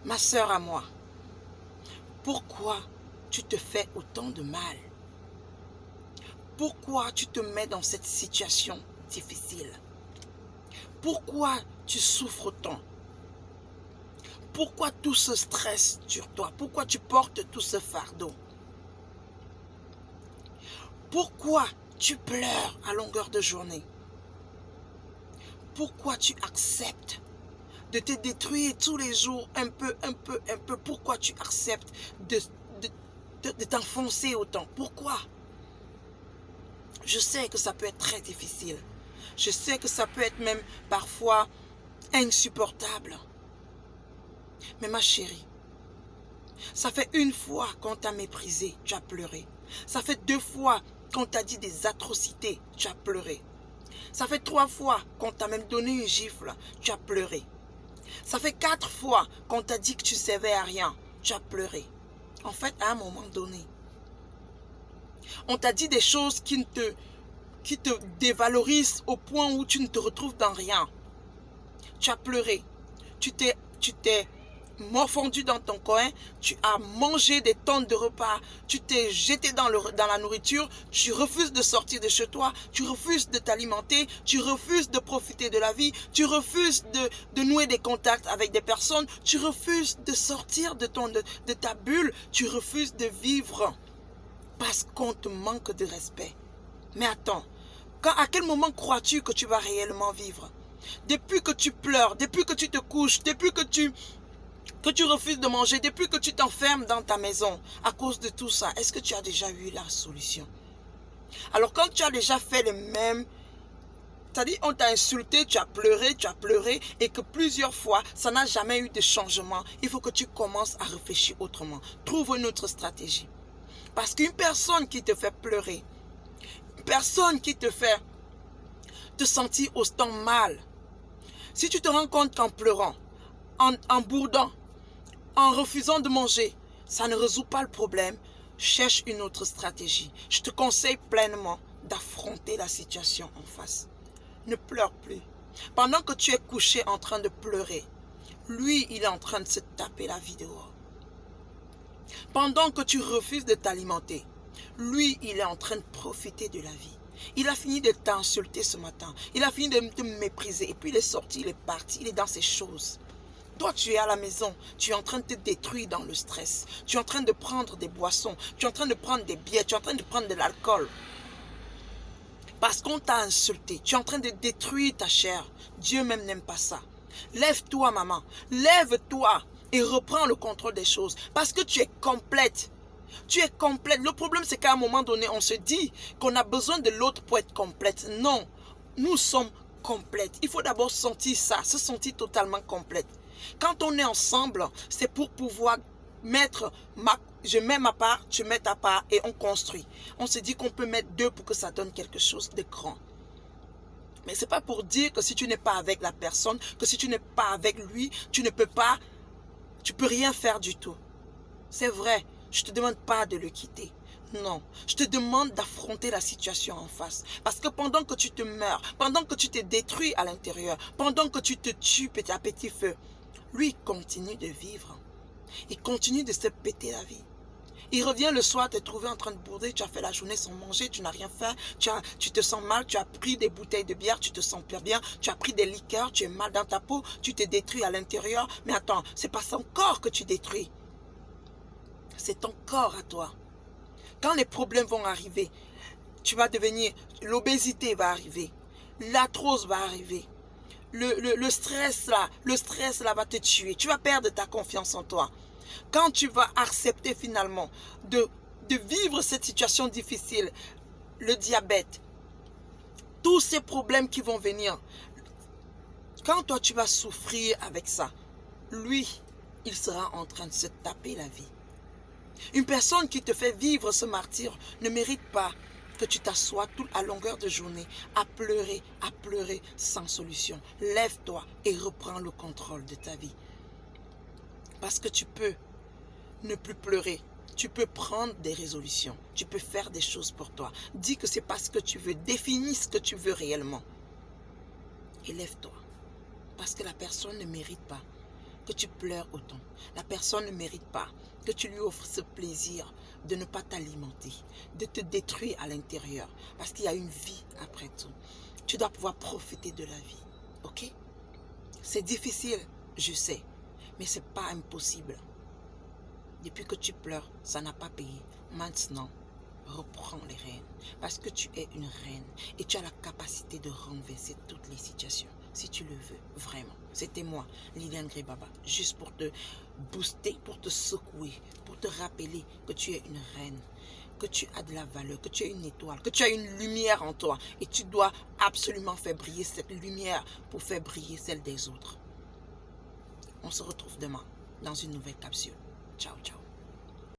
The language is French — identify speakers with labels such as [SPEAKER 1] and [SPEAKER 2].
[SPEAKER 1] Ma sœur à moi, pourquoi tu te fais autant de mal? Pourquoi tu te mets dans cette situation difficile? Pourquoi tu souffres autant? Pourquoi tout ce stress sur toi? Pourquoi tu portes tout ce fardeau? Pourquoi tu pleures à longueur de journée? Pourquoi tu acceptes de te détruire tous les jours un peu, un peu, un peu? Pourquoi tu acceptes de t'enfoncer autant? Pourquoi? Je sais que ça peut être très difficile. Je sais que ça peut être même parfois insupportable. Mais ma chérie, ça fait une fois qu'on t'a méprisé, tu as pleuré. Ça fait 2 fois qu'on t'a dit des atrocités, tu as pleuré. Ça fait 3 fois qu'on t'a même donné une gifle, tu as pleuré. Ça fait 4 fois qu'on t'a dit que tu servais à rien, tu as pleuré. En fait, à un moment donné, on t'a dit des choses qui te dévalorisent au point où tu ne te retrouves dans rien. Tu as pleuré. Tu t'es morfondu dans ton coin, tu as mangé des tonnes de repas, tu t'es jeté dans la nourriture, tu refuses de sortir de chez toi, tu refuses de t'alimenter, tu refuses de profiter de la vie, tu refuses de nouer des contacts avec des personnes, tu refuses de sortir de ta bulle, tu refuses de vivre parce qu'on te manque de respect. Mais attends, à quel moment crois-tu que tu vas réellement vivre? Depuis que tu pleures, depuis que tu te couches, depuis que tu refuses de manger, depuis que tu t'enfermes dans ta maison, à cause de tout ça, est-ce que tu as déjà eu la solution? Alors quand tu as déjà fait le même, c'est-à-dire on t'a insulté, tu as pleuré, et que plusieurs fois, ça n'a jamais eu de changement, il faut que tu commences à réfléchir autrement. Trouve une autre stratégie. Parce qu'une personne qui te fait pleurer, une personne qui te fait te sentir autant mal, si tu te rends compte qu'en pleurant, en bourdant, en refusant de manger, ça ne résout pas le problème, cherche une autre stratégie. Je te conseille pleinement d'affronter la situation en face. Ne pleure plus. Pendant que tu es couché en train de pleurer, lui, il est en train de se taper la vie dehors. Pendant que tu refuses de t'alimenter, lui, il est en train de profiter de la vie. Il a fini de t'insulter ce matin. Il a fini de te mépriser. Et puis il est sorti, il est parti, il est dans ses choses. Toi, tu es à la maison, tu es en train de te détruire dans le stress. Tu es en train de prendre des boissons, tu es en train de prendre des bières, tu es en train de prendre de l'alcool. Parce qu'on t'a insulté, tu es en train de détruire ta chair. Dieu même n'aime pas ça. Lève-toi, maman, lève-toi et reprends le contrôle des choses. Parce que tu es complète. Tu es complète. Le problème, c'est qu'à un moment donné, on se dit qu'on a besoin de l'autre pour être complète. Non, nous sommes complètes. Il faut d'abord sentir ça, se sentir totalement complète. Quand on est ensemble, c'est pour pouvoir je mets ma part, tu mets ta part et on construit. On se dit qu'on peut mettre 2 pour que ça donne quelque chose de grand. Mais ce n'est pas pour dire que si tu n'es pas avec la personne, que si tu n'es pas avec lui, tu peux rien faire du tout. C'est vrai, je ne te demande pas de le quitter. Non, je te demande d'affronter la situation en face. Parce que pendant que tu te meurs, pendant que tu te détruis à l'intérieur, pendant que tu te tues à petit feu, lui continue de vivre. Il continue de se péter la vie. Il revient le soir te trouver en train de bourder, tu as fait la journée sans manger, tu n'as rien fait, tu te sens mal, tu as pris des bouteilles de bière, tu te sens pas bien, tu as pris des liqueurs, tu es mal dans ta peau, tu te détruis à l'intérieur. Mais attends, c'est pas son corps que tu détruis. C'est ton corps à toi. Quand les problèmes vont arriver, l'obésité va arriver, l'arthrose va arriver, le stress là va te tuer, tu vas perdre ta confiance en toi. Quand tu vas accepter finalement de vivre cette situation difficile, le diabète, tous ces problèmes qui vont venir, quand toi tu vas souffrir avec ça, lui, il sera en train de se taper la vie. Une personne qui te fait vivre ce martyre ne mérite pas que tu t'assoies toute à longueur de journée à pleurer sans solution. Lève-toi et reprends le contrôle de ta vie. Parce que tu peux ne plus pleurer. Tu peux prendre des résolutions. Tu peux faire des choses pour toi. Dis que c'est parce que tu veux. Définis ce que tu veux réellement. Et lève-toi. Parce que la personne ne mérite pas que tu pleures autant. La personne ne mérite pas que tu lui offres ce plaisir de ne pas t'alimenter, de te détruire à l'intérieur. Parce qu'il y a une vie après tout. Tu dois pouvoir profiter de la vie. Ok? C'est difficile, je sais. Mais ce n'est pas impossible. Depuis que tu pleures, ça n'a pas payé. Maintenant, reprends les rênes. Parce que tu es une reine. Et tu as la capacité de renverser toutes les situations. Si tu le veux, vraiment. C'était moi, Liliane Gribaba. Juste pour te booster, pour te secouer, pour te rappeler que tu es une reine, que tu as de la valeur, que tu es une étoile, que tu as une lumière en toi. Et tu dois absolument faire briller cette lumière pour faire briller celle des autres. On se retrouve demain dans une nouvelle capsule. Ciao, ciao.